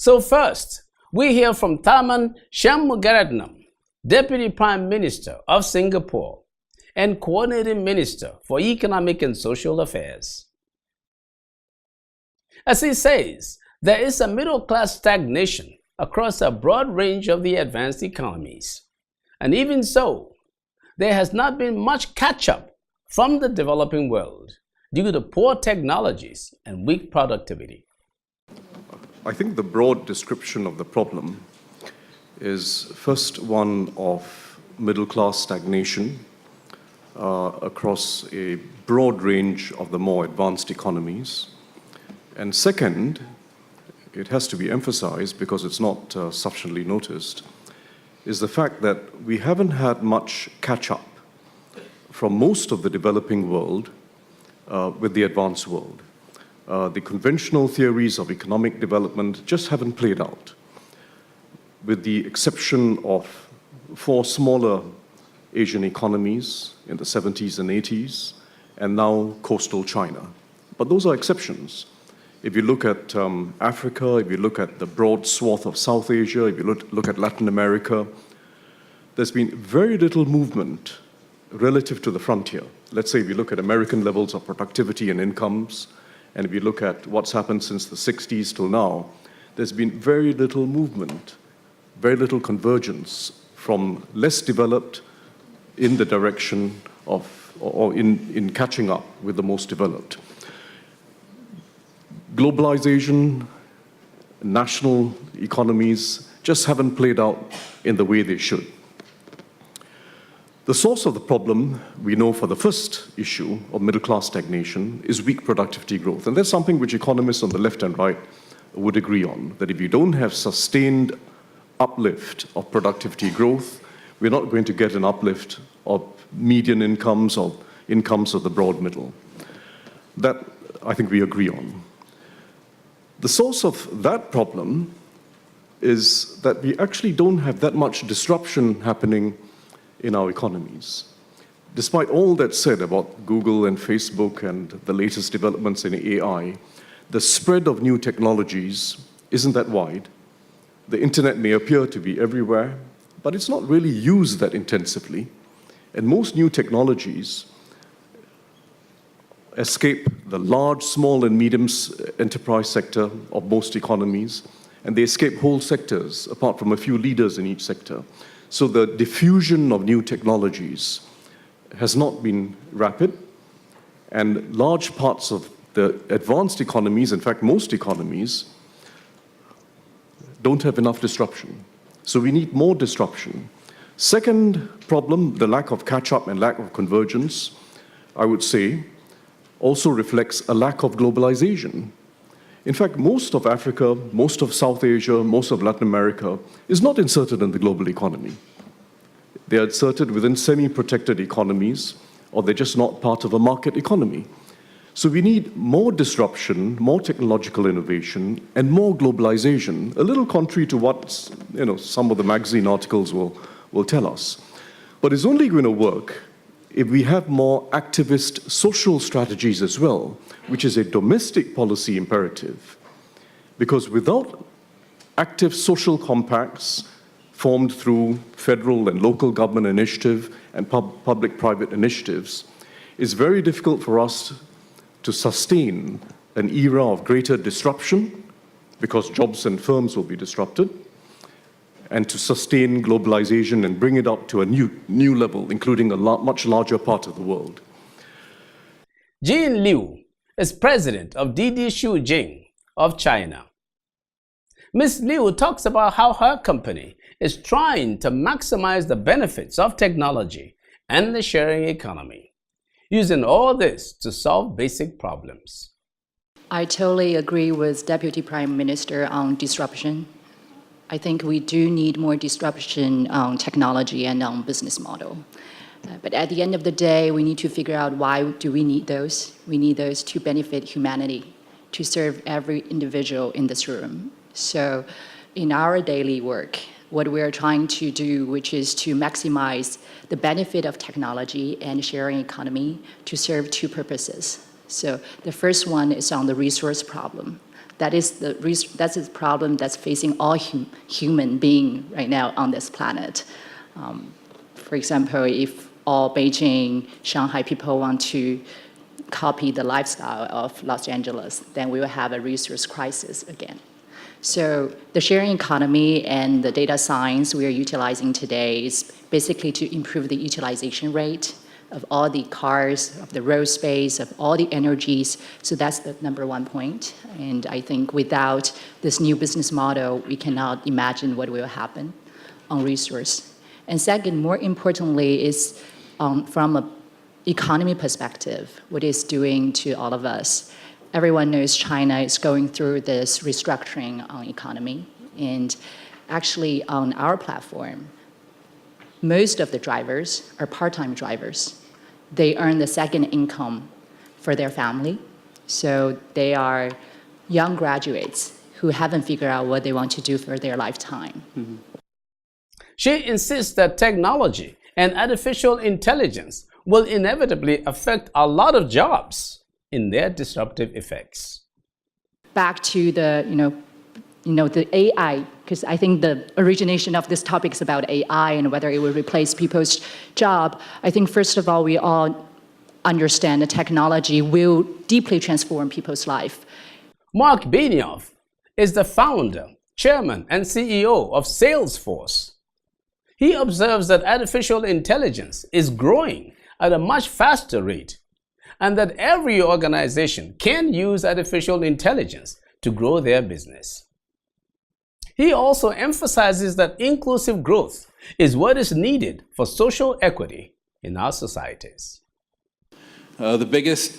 So first, we hear from Tharman Shanmugaratnam, Deputy Prime Minister of Singapore and Coordinating Minister for Economic and Social Affairs. As he says, there is a middle-class stagnation across a broad range of the advanced economies. And even so, there has not been much catch-up from the developing world due to poor technologies and weak productivity. I think the broad description of the problem is first one of middle-class stagnation across a broad range of the more advanced economies. And second, it has to be emphasized because it's not sufficiently noticed, is the fact that we haven't had much catch-up from most of the developing world with the advanced world. The conventional theories of economic development just haven't played out, with the exception of 4 smaller Asian economies in the 70s and 80s, and now coastal China. But those are exceptions. If you look at Africa, if you look at the broad swath of South Asia, if you look at Latin America, there's been very little movement relative to the frontier. Let's say if you look at American levels of productivity and incomes, and if you look at what's happened since the 60s till now, there's been very little movement, very little convergence from less developed in the direction of, or in catching up with the most developed. Globalization, national economies just haven't played out in the way they should. The source of the problem, we know for the first issue of middle-class stagnation, is weak productivity growth. And that's something which economists on the left and right would agree on, that if you don't have sustained uplift of productivity growth, we're not going to get an uplift of median incomes or incomes of the broad middle. That, I think, we agree on. The source of that problem is that we actually don't have that much disruption happening in our economies. Despite all that's said about Google and Facebook and the latest developments in AI, the spread of new technologies isn't that wide. The internet may appear to be everywhere, but it's not really used that intensively. And most new technologies escape the large, small, and medium enterprise sector of most economies, and they escape whole sectors, apart from a few leaders in each sector. So the diffusion of new technologies has not been rapid, and large parts of the advanced economies, in fact, most economies, don't have enough disruption. So we need more disruption. Second problem, the lack of catch-up and lack of convergence, I would say, also reflects a lack of globalization. In fact, most of Africa, most of South Asia, most of Latin America is not inserted in the global economy. They are inserted within semi-protected economies, or they're just not part of a market economy. So we need more disruption, more technological innovation, and more globalization, a little contrary to what some of the magazine articles will tell us. But it's only going to work if we have more activist social strategies as well, which is a domestic policy imperative. Because without active social compacts formed through federal and local government initiative and public-private initiatives, it's very difficult for us to sustain an era of greater disruption, because jobs and firms will be disrupted, and to sustain globalization and bring it up to a new level, including a much larger part of the world. Jin Liu is president of Didi Shujing of China. Ms. Liu talks about how her company is trying to maximize the benefits of technology and the sharing economy, using all this to solve basic problems. I totally agree with Deputy Prime Minister on disruption. I think we do need more disruption on technology and on business model. But at the end of the day, we need to figure out why do we need those. We need those to benefit humanity, to serve every individual in this room. So in our daily work, what we're trying to do, which is to maximize the benefit of technology and sharing economy to serve 2 purposes. So the first one is on the resource problem. That's the problem that's facing all human beings right now on this planet. For example, if all Beijing, Shanghai people want to copy the lifestyle of Los Angeles, then we will have a resource crisis again. So the sharing economy and the data science we are utilizing today is basically to improve the utilization rate of all the cars, of the road space, of all the energies. So that's the number one point. And I think without this new business model, we cannot imagine what will happen on resource. And second, more importantly, is from an economy perspective, what it's doing to all of us. Everyone knows China is going through this restructuring on economy. And actually, on our platform, most of the drivers are part-time drivers. They earn the second income for their family. So they are young graduates who haven't figured out what they want to do for their lifetime. Mm-hmm. She insists that technology and artificial intelligence will inevitably affect a lot of jobs in their disruptive effects. Back to the, the AI, because I think the origination of this topic is about AI and whether it will replace people's job. I think first of all, we all understand that technology will deeply transform people's life. Mark Benioff is the founder, chairman, and CEO of Salesforce. He observes that artificial intelligence is growing at a much faster rate, and that every organization can use artificial intelligence to grow their business. He also emphasizes that inclusive growth is what is needed for social equity in our societies. The biggest,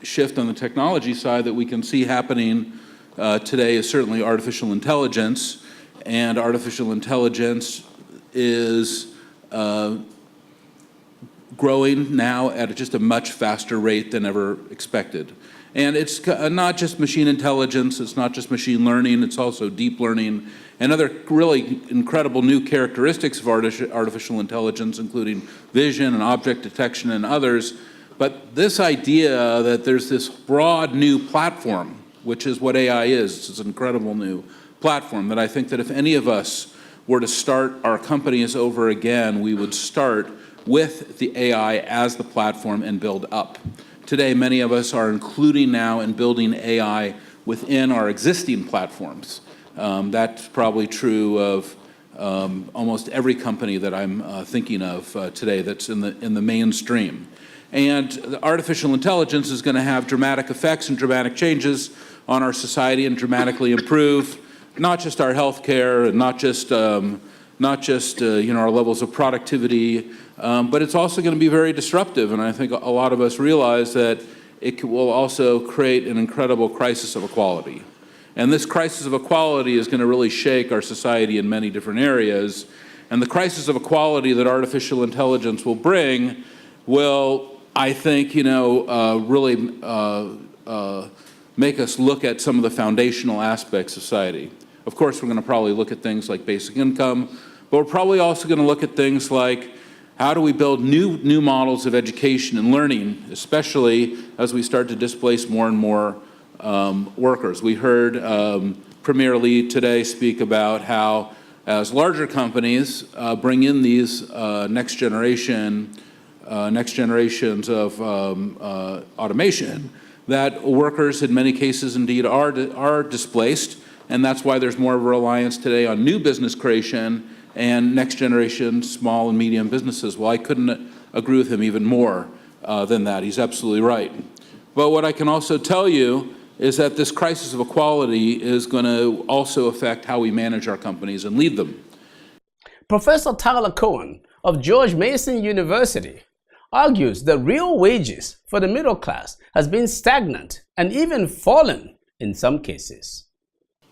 shift on the technology side that we can see happening today is certainly artificial intelligence, and artificial intelligence is growing now at just a much faster rate than ever expected. And it's not just machine intelligence, it's not just machine learning, it's also deep learning and other really incredible new characteristics of artificial intelligence, including vision and object detection and others. But this idea that there's this broad new platform, which is what AI is, it's this incredible new platform that I think that if any of us were to start our companies over again, we would start with the AI as the platform and build up. Today, many of us are including now and building AI within our existing platforms. That's probably true of almost every company that I'm thinking of today that's in the mainstream. And the artificial intelligence is going to have dramatic effects and dramatic changes on our society and dramatically improve not just our healthcare and not just our levels of productivity, but it's also going to be very disruptive. And I think a lot of us realize that it will also create an incredible crisis of equality. And this crisis of equality is going to really shake our society in many different areas. And the crisis of equality that artificial intelligence will bring will, I think, really make us look at some of the foundational aspects of society. Of course, we're going to probably look at things like basic income, but we're probably also going to look at things like how do we build new models of education and learning, especially as we start to displace more and more workers. We heard Premier Lee today speak about how as larger companies bring in these next generations of automation, that workers in many cases indeed are displaced, and that's why there's more of a reliance today on new business creation and next generation small and medium businesses. Well, I couldn't agree with him even more than that. He's absolutely right. But what I can also tell you is that this crisis of equality is going to also affect how we manage our companies and lead them. Professor Tyler Cohen of George Mason University argues that real wages for the middle class has been stagnant and even fallen in some cases.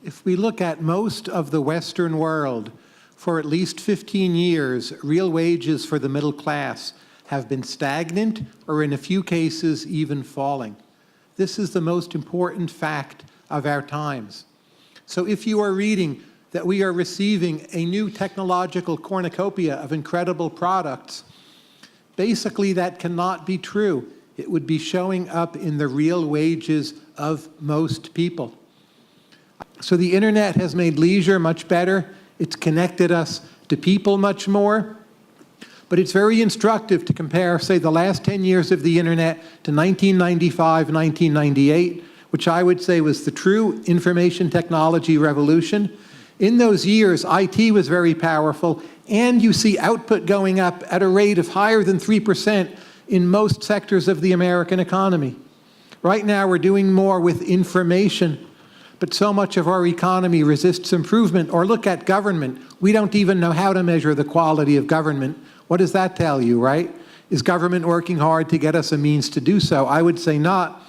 If we look at most of the Western world, for at least 15 years, real wages for the middle class have been stagnant or in a few cases even falling. This is the most important fact of our times. So if you are reading that we are receiving a new technological cornucopia of incredible products, basically that cannot be true it would be showing up in the real wages of most people. So the internet has made leisure much better. It's connected us to people much more. But it's very instructive to compare, say, the last 10 years of the internet to 1995, 1998, which I would say was the true information technology revolution. In those years, IT was very powerful, and you see output going up at a rate of higher than 3% in most sectors of the American economy. Right now, we're doing more with information, but so much of our economy resists improvement. Or look at government. We don't even know how to measure the quality of government. What does that tell you, right? Is government working hard to get us a means to do so? I would say not.